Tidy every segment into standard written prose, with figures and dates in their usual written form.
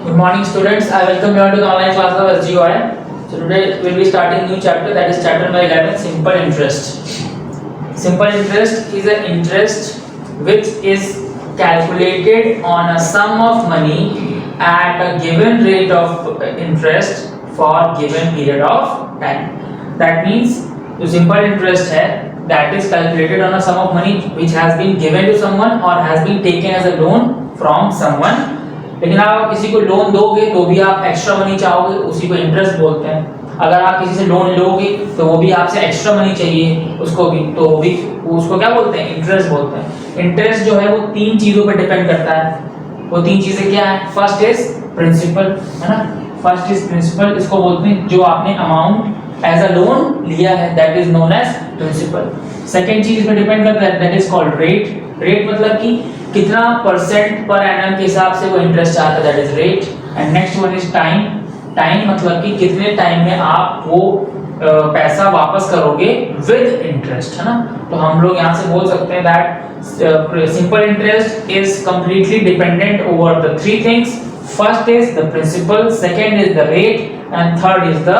Good morning, students. I welcome you all to the online class of SGOI. So today we'll be starting new chapter, that is chapter number 11, simple interest. Simple interest is an interest which is calculated on a sum of money at a given rate of interest for given period of time. That means जो simple interest है that is calculated on a sum of money which has been given to someone or has been taken as a loan from someone. लेकिन आप किसी को loan दोगे तो भी आप एक्स्ट्रा मनी चाहोगे, उसी को इंटरेस्ट बोलते हैं। अगर आप किसी से लोन लोगे तो वो भी आपसे एक्स्ट्रा मनी चाहिए उसको भी, तो वो भी उसको क्या बोलते हैं, इंटरेस्ट बोलते हैं। इंटरेस्ट जो है वो तीन चीजों पर डिपेंड करता है। वो तीन चीजें क्या है? फर्स्ट इज प्रिंसिपल, है ना, फर्स्ट इज प्रिंसिपल, इसको बोलते हैं जो आपने अमाउंट एज अ लोन लिया है, that is known as principal. Second चीज पे डिपेंड करता है, that is called rate. Rate मतलब कि कितना परसेंट पर एनम के हिसाब से वो इंटरेस्ट आता है, that is rate. And next one is time. Time मतलब कि कितने टाइम में आप वो पैसा वापस करोगे विद इंटरेस्ट, है ना। तो हम लोग यहाँ से बोल सकते हैं that simple interest is completely dependent over the three things. First is the principal, second is the rate and third is the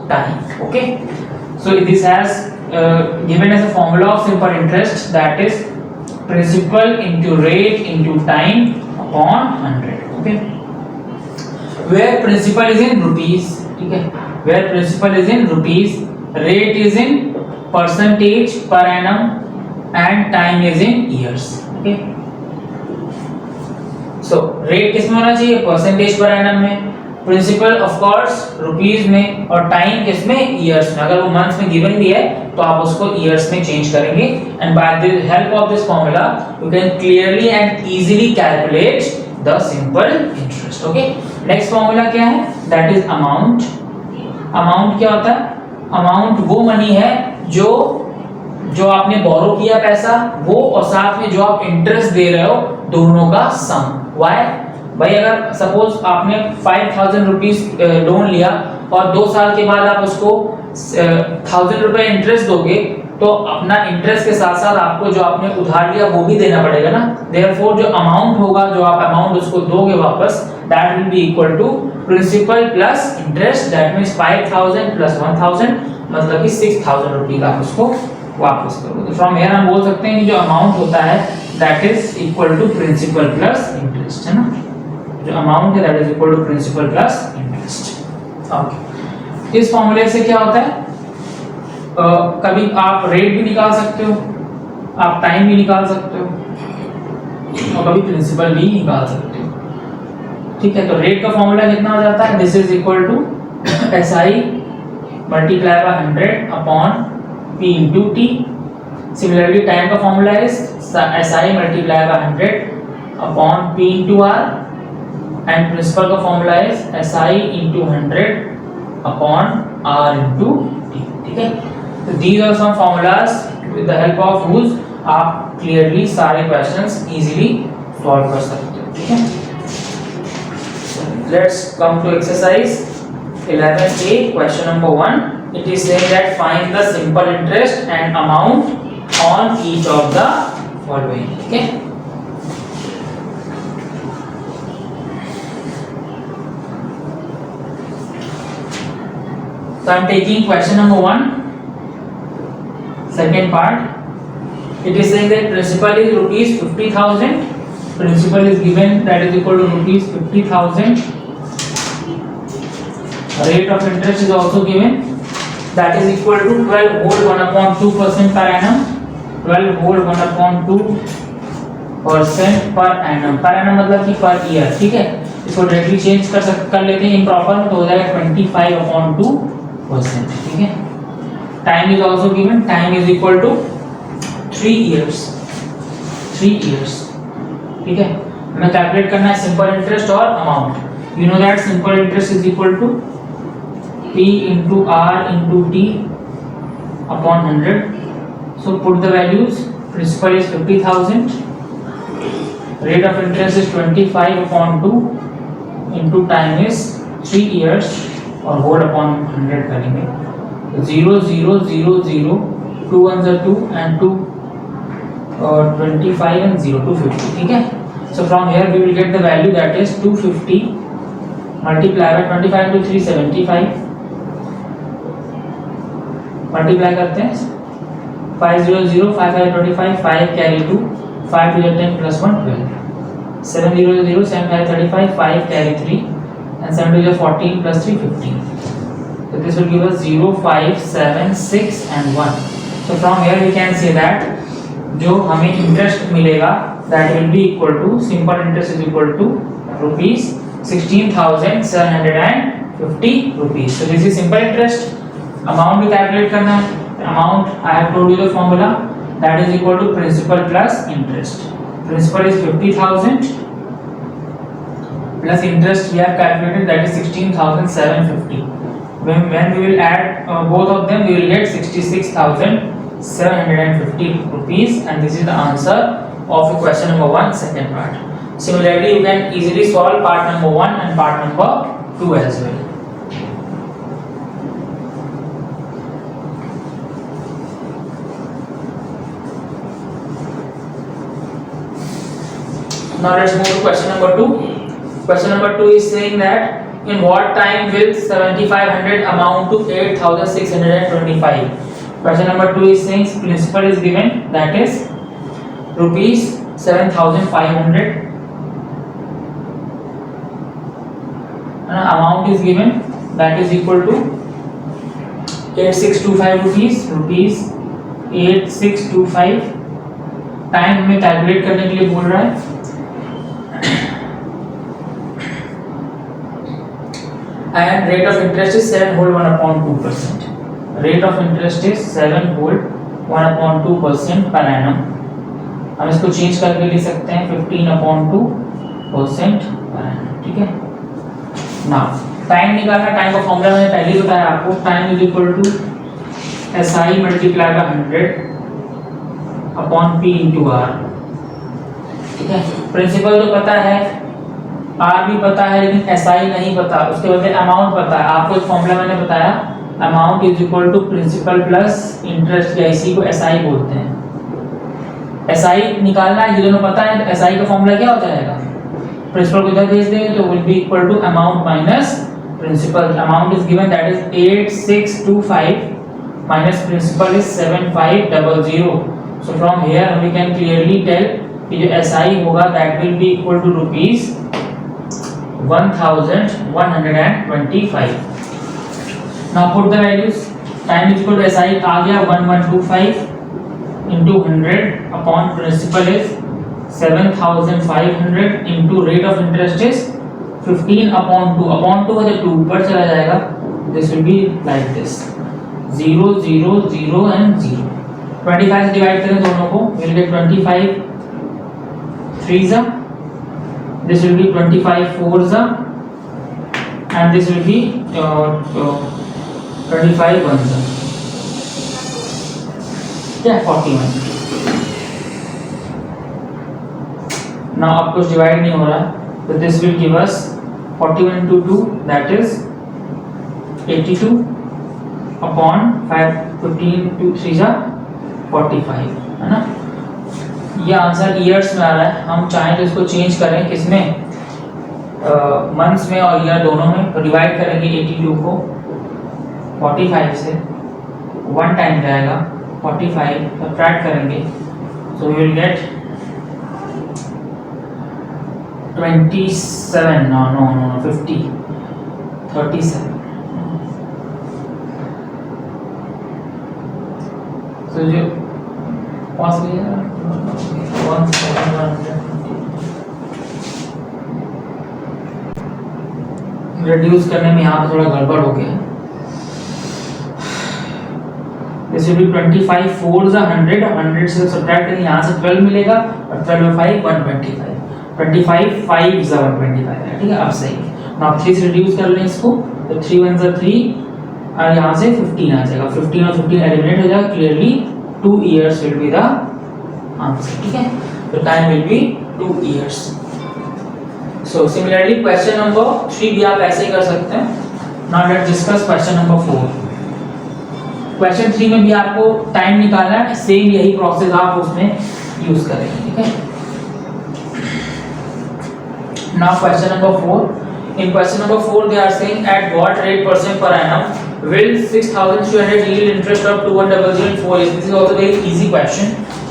time. Okay, so this has given as a formula of simple interest, that is principal into rate into time upon 100. Okay, where principal is in rupees, ठीक है, where principal is in rupees, rate is in percentage per annum and time is in years. Okay, so rate किस में होना चाहिए? percentage per annum में, principle of course rupees में, और time किसमें? ईयर्स में। अगर वो मंथ्स में गिवन भी है तो आप उसको ईयर्स में चेंज करेंगे। And by the help of this formula you can clearly and easily calculate the simple interest. Okay, next formula क्या है? That is amount. अमाउंट क्या होता है? अमाउंट वो मनी है जो आपने बोरो किया पैसा, वो और साथ में जो आप इंटरेस्ट दे रहे हो, दोनों का सम। व्हाई? भाई अगर सपोज आपने 5000 रुपीज लोन लिया और 2 साल के बाद आप उसको 1000 रुपए इंटरेस्ट दोगे, तो अपना इंटरेस्ट के साथ साथ आपको जो आपने उधार लिया वो भी देना पड़ेगा ना। देयरफॉर जो अमाउंट होगा, जो आप अमाउंट उसको दोगे वापस, that will be equal to principal plus interest, that means 5000 plus 1000 मतलब कि 6000 रुपीज आप उसको वापस करोगे। फ्रॉम हियर हम बोल सकते हैं कि जो अमाउंट होता है that is equal to principal plus interest, है ना। जो अमाउंट है that is equal to principal plus interest. Okay, इस फॉर्मूले से क्या होता है? कभी आप रेट भी निकाल सकते हो, आप टाइम भी निकाल सकते हो, और कभी प्रिंसिपल भी निकाल सकते हो। ठीक है, तो रेट का फॉर्मूला कितना हो जाता है? This is equal to SI multiply by 100 upon P into T. Similarly time का formula is SI multiply by 100 upon P into R, and principal का formula is SI into 100 upon R into T। ठीक है, तो these are some formulas with the help of whose आप clearly सारे questions easily solve कर सकते हो। ठीक है, let's come to exercise 11A, question number 1. It is saying that find the simple interest and amount on each of the following. ठीक है, so I am taking question number 1, second part. It is saying that principal is rupees 50,000. Principal is given, that is equal to rupees 50,000. Rate of interest is also given, that is equal to 12 whole 1/2% per annum. 12 whole 1/2% per annum. Per annum मतलब कि per year। ठीक है, इसको directly change कर लेते हैं improper में, तो हो जाएगा 25/2%। ठीक है, time is also given, time is equal to 3 years। 3 years। ठीक है, हमें कैलकुलेट करना है सिंपल इंटरेस्ट और amount. You know that simple interest is equal to P into R into T upon 100. So put the values. Principal is 50,000. Rate of interest is 25/2 into time is 3 years और whole upon 100 करेंगे। 0 0 0 0 2 1s are 2 and 2 25 and 0 250। ठीक है, so from here we will get the value that is 250 multiply by 25 into 3 75, multiply करते हैं 500 5 5 25 5 carry 2 5 to the 10 plus 1 12 700 7 5 35 5 carry 3 and 7 to the 14 plus 3 15. So this will give us 0 5 7 6 and 1. So from here we can say that जो हमें interest मिलेगा that will be equal to simple interest is equal to rupees 16,750 rupees. So this is simple interest. Amount भी calculate करना है. Amount I have told you the formula that is equal to principal plus interest. Principal is 50,000 plus interest we have calculated that is 16,750. When we will add both of them we will get 66,750 rupees and this is the answer of question number 1 second part. Similarly you can easily solve part number 1 and part number 2 as well. Now let's move to question number 2. Question number 2 is saying that in what time will 7500 amount to 8625? Question number 2 is saying principal is given that is rupees 7500 and amount is given that is equal to 8625 rupees 8625. Time हमें calculate करने के लिए बोल रहा है and rate of interest is 7 whole 1 upon 2%. Rate of interest is 7 whole 1 upon 2% per annum. हम इसको change करके लिख सकते हैं 15 upon 2% per annum. ठीक है. Now टाइम निकालना, टाइम का फॉर्मूला मैंने पहले ही बताया आपको. Time is equal to SI multiply by 100 upon P into R. ठीक है. प्रिंसिपल तो पता है, आर भी पता है, लेकिन एसआई नहीं पता. उसके बदले अमाउंट पता है. आपको एक फॉर्मूला मैंने बताया, amount is equal to principal plus interest, या इसी को एसआई बोलते हैं. एसआई निकालना है, ये दोनों पता है, तो एसआई का फॉर्मूला क्या हो जाएगा? प्रिंसिपल को इधर भेज देंगे तो will be equal to amount minus principal. Amount is given that is 8625 minus principal is 7500. So from here we can clearly tell कि जो एसआई होगा that will be equal to rupees 1125. Now put the values. Time is equal to SI आ गया 1125 into 100 upon principal is 7500 into rate of interest is 15 upon 2. Upon 2 है तो 2 ऊपर चला जाएगा. This will be like this 0 0 0 and 0. 25 से divide करें दोनों को, we'll get 25 3s. This will be 25 4s and this will be 25 1s. Yeah, 41. Now अब कुछ डिवाइड नहीं हो रहा है, तो this will give us 41 into 2 that is 82 upon 5 15 to 3 45, है ना. ये आंसर ईयर्स में आ रहा है. हम चाहें तो इसको चेंज करें किसमें, मंथ्स में और ईयर दोनों में. तो डिवाइड करेंगे 82 को 45 से, 1 टाइम जाएगा 45, सब्ट्रैक्ट करेंगे so we will get 27 no 50 37. So जो पास गया 1700 रिड्यूस करने में यहाँ पे थोड़ा गड़बड़ हो गया. This will be 25 4s 100 100 से सब्ट्रैक्ट करेंगे, यहाँ से 12 मिलेगा और 12 में 5 125 25 5s 125 है. ठीक है, अब सही है. now 3 से रिड्यूस कर लें इसको तो 3 1s 3 और यहाँ से 15 आ जाएगा. 15 और 15 एलिमिनेट हो जाएगा. Clearly 2 years will be the answer. ठीक है, तो time will be 2 years. So similarly question number 3 भी आप ऐसे ही कर सकते हैं. Now let's discuss question number 4. Question 3 में भी आपको टाइम निकालना है, सेम यही प्रोसेस आप उसमें यूज करेंगे. ठीक है. Now question number 4 In question number 4 they are saying at what rate percent per annum will 6300 yield interest of 2100 in 4 years. This is also very easy question.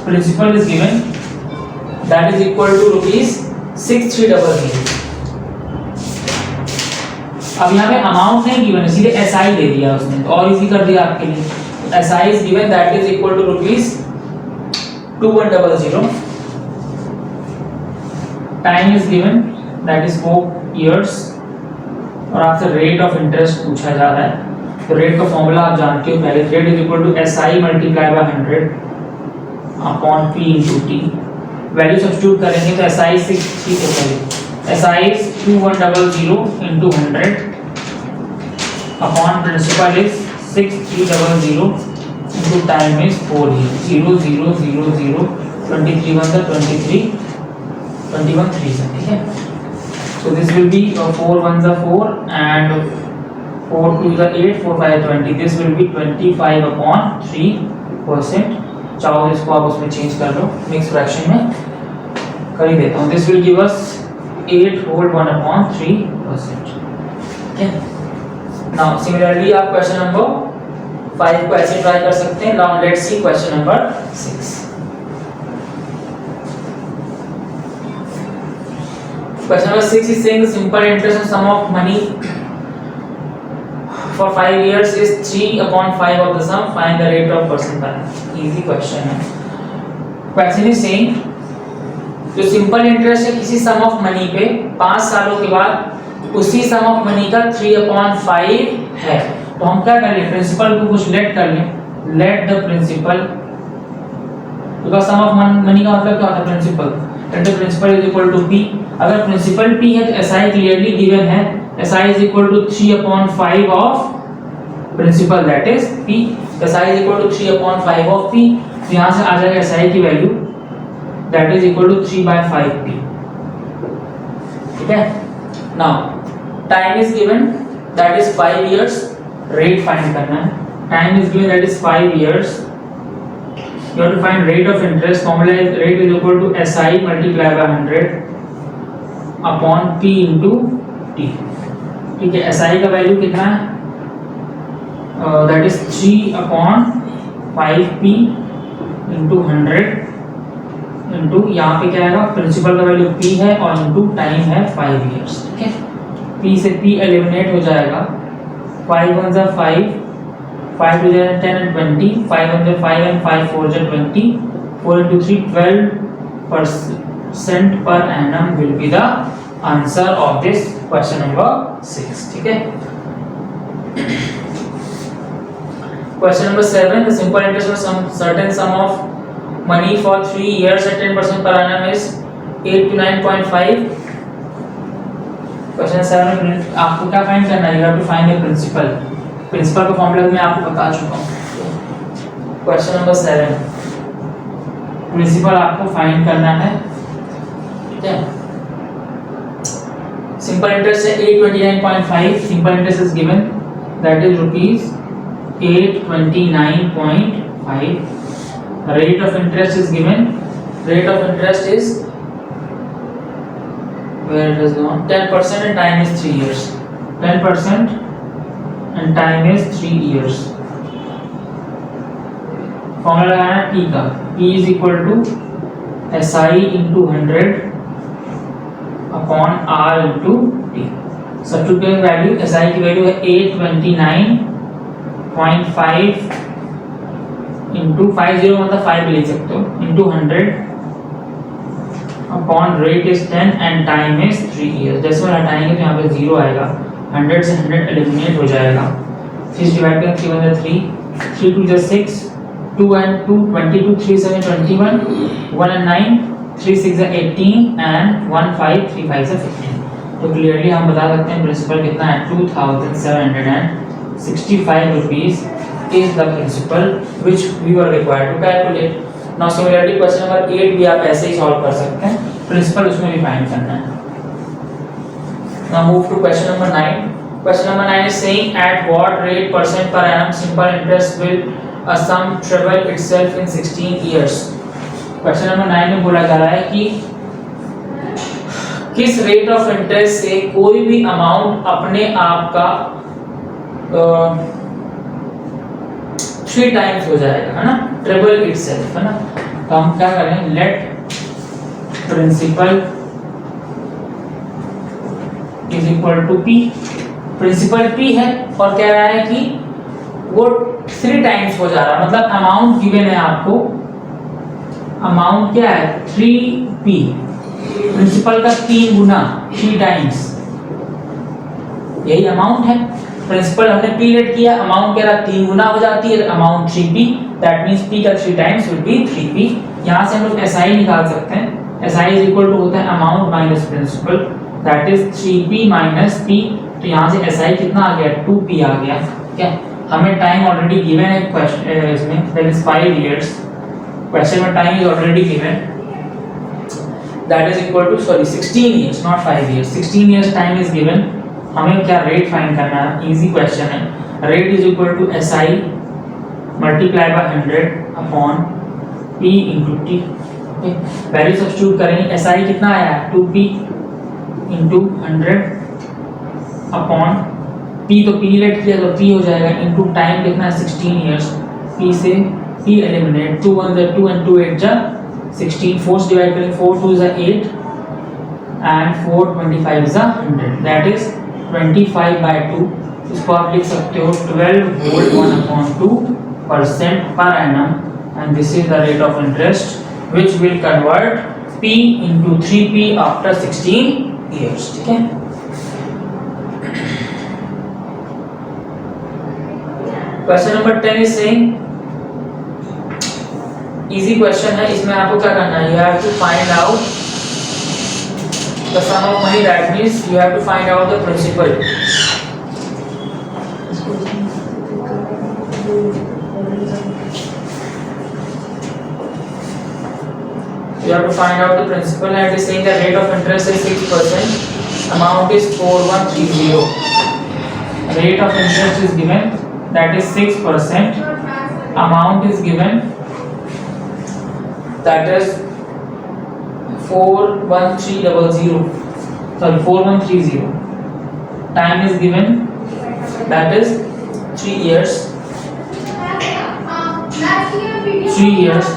Principal is given, that is equal to rupees 6300. अब यहाँ पे amount नहीं given है, सीधे SI दे दिया उसने, तो और इजी कर दिया आपके लिए. SI is given, that is equal to rupees 2100. Time is given, that is 4 years. और आपसे रेट ऑफ इंटरेस्ट पूछा जा रहा है, तो रेट का फॉर्मूला आप जानते हो पहले. Rate is equal to SI multiply by 100 upon P into T. Value substitute करेंगे तो SI 6 SI is 2100 into 100 upon principal is 6300 into time is 4 years. 0 0 0 0 23 1 23 21 3 ठीक है. So this will be 4 1 4 and 4 2 8 4 5 20. This will be 25 upon 3%. चाहो इसको आप उसमें change कर लो, mix fraction में कर ही देता हूँ. This will give us 8 whole 1 upon 3%. Okay. Now similarly आप question number 5 को ऐसे ट्राई कर सकते हैं. Now let's see question number 6. Question number 6 is saying the simple interest and sum of money for 5 years is 3 upon 5 of the sum. Find the rate of percent per annum. Easy question है. Question is saying जो simple interest है किसी सम of money पे 5 सालों के बाद उसी सम of money का 3/5 है, तो हम क्या कर लें, प्रिंसिपल को कुछ लेट कर लें. Let the principal, because sum of money का मतलब क्या होता है, principal. Let the principal is equal to P. अगर प्रिंसिपल पी है तो एसआई क्लियरली गिवन है. SI is equal to 3/5 of principal, that is P. SI is equal to 3/5 of P. तो यहां से आ जाएगा एसआई की value, that is equal to 3/5p. ठीक है. Now time is given, that is 5 years. Rate find करना है. Time is given, that is 5 years. You have to find rate of interest. Formula is rate is equal to SI multiply by 100 upon P into T. ठीक है. SI का value कितना है, that is 3/5p into 100 into यहाँ पे क्या आएगा, principal का वैल्यू p है और इंटू टाइम है 5 years. ठीक है. p से p एलिमिनेट हो जाएगा. 5 1 5, 5 2 10 and 20, 5 1 5 and 5 4 20, 4 into 3 12% per annum will be the answer of this question number 6. ठीक है. Question number 7, the simple interest for some certain sum of money for 3 years at 10% per annum is 8 to 9.5. Question 7 आपको क्या find करना है, you have to find the principal. प्रिंसिपल का फॉर्मूला मैं आपको बता चुका हूँ. क्वेश्चन नंबर 7, प्रिंसिपल आपको फाइंड करना है. ठीक है. सिंपल इंटरेस्ट है 829.5. Simple interest is given, that is rupees 829.5. Rate of interest is given. Rate of interest is, where it has gone, 10% and time is 3 years. 10% and time is 3 years. Formula लगाना है P का. P is equal to SI into 100 upon R into T. Substitute value, SI की value है 829.5 into 50 मतलब 5 ले सकते हो, into 100 upon rate is 10 and time is 3 years. जैसे हम हटाएंगे तो यहाँ पे 0 आएगा. 100 से 100 एलिमिनेट हो जाएगा. 6 डिवाइड करें 3 1 3, 3 2 6, 2 and 2 22, 3 7 21, 1 and 9, 3 6 18 and 1 5 3 5 15. तो क्लियरली हम बता सकते हैं प्रिंसिपल कितना है, 2765 rupees is the principal which we were required to calculate. Now similarly question number 8 भी आप ऐसे ही सॉल्व कर सकते हैं, प्रिंसिपल उसमें भी फाइंड करना है. Now move to question number 9. Question number 9 is saying at what rate percent per annum simple interest will a sum treble itself in 16 years. Question number 9 में बोला जा रहा है कि किस रेट ऑफ इंटरेस्ट से कोई भी अमाउंट अपने आप का 3 टाइम्स हो जाएगा, है ना, ट्रिपल इटसेल्फ, है ना। तो हम क्या करें, let principal is equal to P. Principal P है और कह रहा है कि वो 3 टाइम्स हो जा रहा है, मतलब अमाउंट गिवन है आपको, अमाउंट क्या है 3p, प्रिंसिपल का 3 गुना 3 टाइम्स, यही अमाउंट है। प्रिंसिपल हमने p लेट किया, अमाउंट कह रहा 3 गुना हो जाती है, amount 3p, that means p का 3 टाइम्स विल बी 3p। यहां से हम लोग SI निकाल सकते हैं, SI इज इक्वल टू होता है amount minus principal, that is 3p minus p। तो यहां से SI कितना आ गया, 2p आ गया। क्या हमें टाइम ऑलरेडी गिवन है क्वेश्चन इसमें, दैट इज 5 इयर्स, क्वेश्चन में time is already given, that is equal to 16 years, not 5 years, 16 years time is given. हमें क्या रेट फाइंड करना है, इजी क्वेश्चन है। Rate is equal to SI multiply by 100 upon p into t। Value substitute करेंगे, SI कितना आया 2p into 100 upon p, तो p let किया तो p हो जाएगा, इंटू टाइम कितना है 16 इयर्स, p से p एलिमिनेट, 2 1 जा 2 and 2 8 जा 16, 4 से डिवाइड करेंगे, 4 2 जा 8 and 4 25 जा 100, दैट इज 25 by 2। इसको आप लिख सकते हो 12 whole 1/2% per annum, and this is the rate of interest which will convert p into 3p after 16 years। ठीक है, question number 10 is saying, easy question है, इसमें आपको क्या करना है, you have to find out the sum of money, that means you have to find out the principal. You have to find out the principal, and it is saying the rate of interest is 6%, amount is 4130, rate of interest is given, that is 6%, amount is given, that is 41300, sorry 4130, time is given, that is 3 years, 3 years।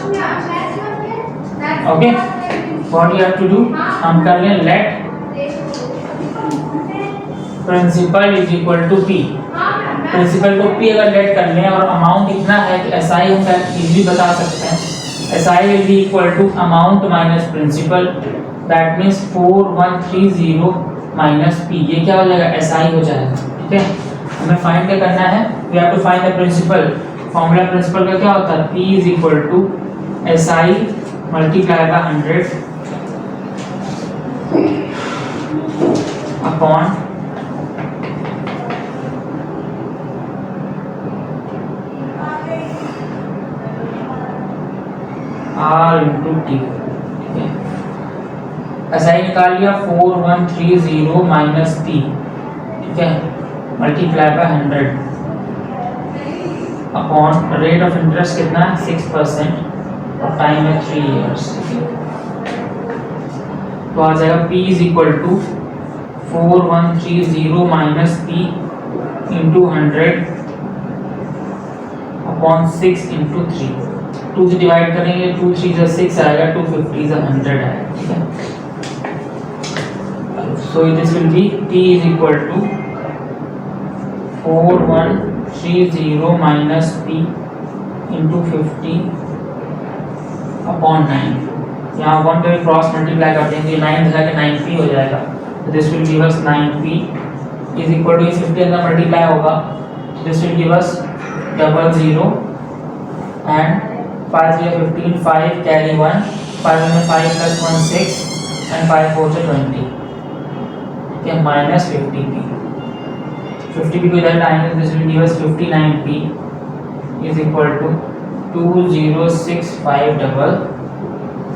Okay, what you have to do, हम कर लें let principal is equal to p। Principal को p अगर let कर लें और amount इतना है कि SI हम इजीली बता सकते हैं, SI will be equal to amount minus principal, that means 4130 minus p, ये क्या हो जाएगा SI हो जाएगा। ठीक है, हमें फाइंड क्या करना है, we have to find the principal. Formula principal का क्या होता है, p is equal to SI multiply by 100 upon R into T. ठीक है, SI निकाल लिया 4130 माइनस p, ठीक है, multiply by 100 upon rate of interest कितना है 6% और टाइम है 3 इयर्स। तो आ जाएगा p is equal to 4130 minus p into 100 upon 6 into 3, 2 से डिवाइड करेंगे, 2 3 जा 6 आएगा, 250 जा 100 आएगा। ठीक है, so this will be p is equal to 4130 minus p into 50 upon 9, यहाँ 1 पे क्रॉस मल्टीप्लाई कर देंगे, 9 मिला के 9p हो जाएगा, तो this will give us 9p is equal to 50 अंदर मल्टीप्लाई होगा, this will give us 00 and 5 या 15, 5 कैरी 1, 5 में 5 प्लस 1 6 एंड 5 4 से 20, ठीक माइनस 50p, 50p को इधर लाएंगे, this will give us 59p is equal to 20650।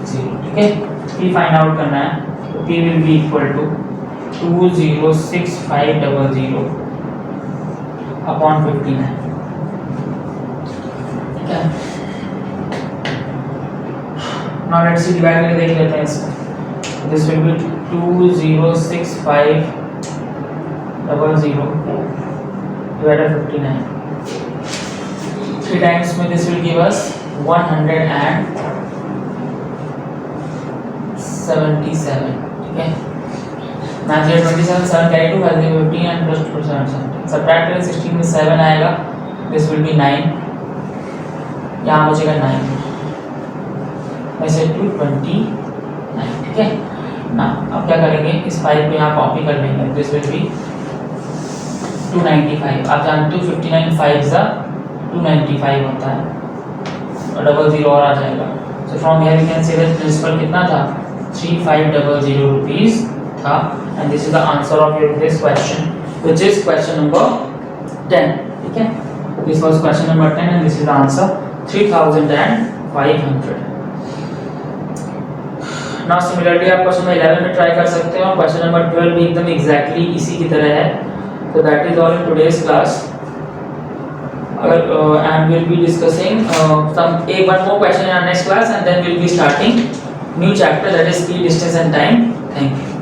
ठीक है, p फाइंड आउट करना है, तो p will be equal to 20650 upon 59। ठीक है, नाउ लेट्स सी डिवाइड करके देख लेते हैं इसको, this will B 206500 divided 59. 3 times में this will give us 177. ठीक है, 927 7 carry 2 5 15 and plus 2 7 17. Subtract करें 16 में 7 आएगा, this will be 9. यहाँ बचेगा 9 ऐसे 229. ठीक है ना, अब क्या करेंगे, इस 5 को यहाँ कॉपी कर लेंगे, दिस विल बी 295. आप जानते हो 59 5 सा 295 होता है और डबल जीरो और आ जाएगा. So from here we can say that principal कितना था, 3500 रुपीस था. And this is the answer of your this question which is question number 10. ठीक है, this was question number 10 and this is the answer 3500. Now similarly आप question number 11 में try कर सकते हो. क्वेश्चन नंबर 12 भी एकदम एग्जैक्टली इसी की तरह है. So that is all in today's class. And we'll be discussing one more question in our next class, and then we'll be starting new chapter, that is speed, distance and time. Thank you.